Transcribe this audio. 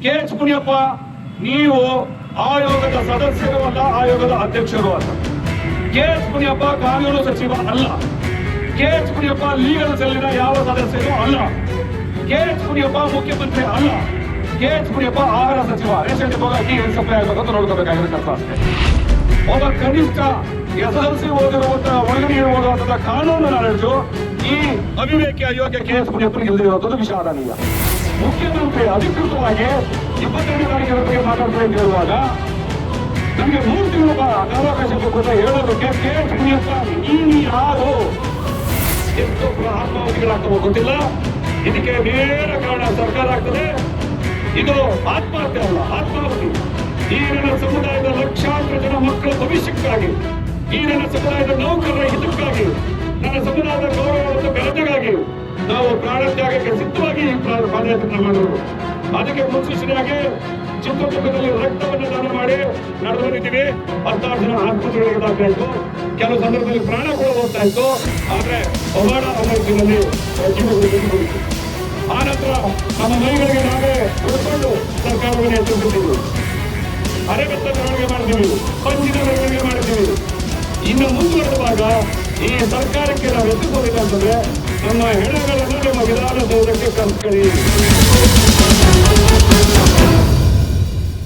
K H Muniyappa ನೀವು ಆಯೋಗದ ಸದಸ್ಯರು ಅಲ್ಲ, ಆಯೋಗದ ಅಧ್ಯಕ್ಷರು ಅಲ್ಲ. ಕೆ ಎಚ್ ಮುನಿಯಪ್ಪ ಕಾನೂನು ಸಚಿವ ಅಲ್ಲ. ಕೆ ಎಚ್ ಮುನಿಯಪ್ಪ ಲೀಗಲ್ ಸೆಲ್ಲಿನ ಯಾವ ಸದಸ್ಯರು ಅಲ್ಲ. ಕೆ ಎಚ್ ಮುನಿಯಪ್ಪ ಮುಖ್ಯಮಂತ್ರಿ ಅಲ್ಲ. ಕೆ ಎಚ್ ಮುನಿಯಪ್ಪ ಆಹಾರ ಸಚಿವ. ರೇಷನ್ ಡಿಪೋಗೆ ಅಕ್ಕಿ ಏನು ಸಪ್ಲೈ ಆಗಬೇಕಂತ ನೋಡ್ಕೋಬೇಕಾಗಿರೋ ಕೆಲಸ ಅಷ್ಟೇ. ಒಬ್ಬ ಕನಿಷ್ಠ SSLC ಓದಿರುವಂತಹ ಒಳಗಡೆ ಓದುವಂತಹ ಕಾನೂನು ನಾಲೆಡ್ಜು ಈ ಅವಿವೇಕಿ ಅಯೋಗ್ಯ ಕೆ ಎಚ್ ಮುನಿಯಪ್ಪನಿಗೆ ಇಲ್ಲದಿರುವಂಥದ್ದು ವಿಷಾದನೀಯ. ಮುಖ್ಯಮಂತ್ರಿ ಅಧಿಕೃತವಾಗಿ 22 ತಾರೀಕಿನ ಬಗ್ಗೆ ಮಾತಾಡ್ತಾ ಅಂತ ಹೇಳುವಾಗ ನಮಗೆ 3 ತಿಂಗಳ ಕಾಲಾವಕಾಶ ಕೊಟ್ಟು ಹೇಳೋದಕ್ಕೆ ಕೆ ಎಚ್ ಮುನಿಯಪ್ಪ ನೀನು ಯಾರು, ಎಷ್ಟು ಆತ್ಮಾಹುತಿಗಳಾಗ್ತವೋ ಗೊತ್ತಿಲ್ಲ. ಇದಕ್ಕೆ ನೇರ ಕಾರಣ ಸರ್ಕಾರ ಆಗ್ತದೆ. ಇದು ಆತ್ಮಹತ್ಯೆ ಅಲ್ಲ, ಆತ್ಮಾಹುತಿ. ಈ ನನ್ನ ಸಮುದಾಯದ ಲಕ್ಷಾಂತರ ಜನ ಮಕ್ಕಳ ಭವಿಷ್ಯಕ್ಕಾಗಿ, ಈ ನನ್ನ ಸಮುದಾಯದ ನೌಕರರ ಹಿತಕ್ಕಾಗಿ, ನನ್ನ ಸಮುದಾಯದ ಗೌರವ ಮತ್ತು ಘನತೆಗಾಗಿ ನಾವು ಪ್ರಾಣತ್ಯಾಗಕ್ಕೆ ಸಿದ್ಧವಾಗಿ ಪಾದಯಾತ್ರೆ ಮಾಡೋರು. ಅದಕ್ಕೆ ಮುನ್ಸೂಚನೆಯಾಗಿ ಚಿತ್ರದುರ್ಗದಲ್ಲಿ ರಕ್ತವನ್ನು ದಾನ ಮಾಡಿ ನಡೆದು ಬಂದಿದ್ದೀವಿ. 16 ಜನ ಆಸ್ಪತ್ರೆಗಳಿಗೆ ದಾಖಲಾಯಿತು. ಕೆಲವು ಸಂದರ್ಭದಲ್ಲಿ ಪ್ರಾಣ ಕೂಡ ಹೋಗ್ತಾ ಇತ್ತು. ಆದ್ರೆ ಪವಾಡ ಅಮೃತದಲ್ಲಿ ಜೀವಗಳು. ಆ ನಂತರ ನಮ್ಮ ಮೈಗಳಿಗೆ ನಾವೇ ಉಳ್ಕೊಂಡು ಸರ್ಕಾರವನ್ನು ಎಚ್ಚರಿಸಿದ್ದೀವಿ. ಅರೆಬೆತ್ತ ಮೆರವಣಿಗೆ ಮಾಡ್ತೀವಿ, ಪಂಚಿನ ಮೆರವಣಿಗೆ ಮಾಡ್ತೀವಿ. ಇನ್ನು ಮುಂದುವರೆದಾಗ ಈ ಸರ್ಕಾರಕ್ಕೆ ನಾವು ಎತ್ತಿಸೋದಿಲ್ಲ ಅಂತಂದ್ರೆ ನಮ್ಮ ಹೆಣಗಳನ್ನು ನಮ್ಮ ವಿಧಾನಸೌಧಕ್ಕೆ ಕರ್ಸ್ಕೊಳ್ಳಿ.